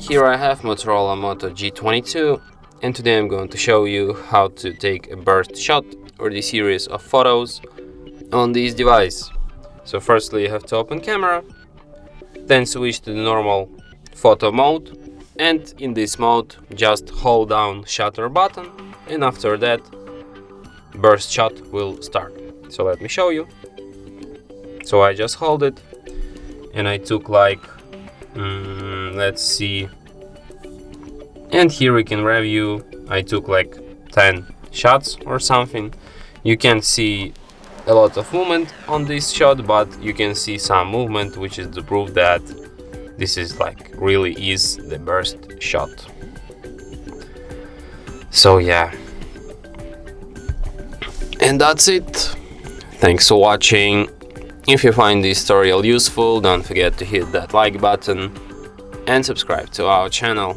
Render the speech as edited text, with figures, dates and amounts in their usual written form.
Here I have Motorola Moto G22, and today I'm going to show you how to take a burst shot or the series of photos on this device. So firstly you have to open camera, then switch to the normal photo mode, and in this mode just hold down shutter button, and after that burst shot will start. So let me show you. So I just hold it and I took like let's see, and here we can review. I took like 10 shots or something. You can't see a lot of movement on this shot, but you can see some movement, which is the proof that this is like really is the burst shot. So yeah, and that's it. Thanks for watching. If you find this tutorial useful, don't forget to hit that like button and subscribe to our channel.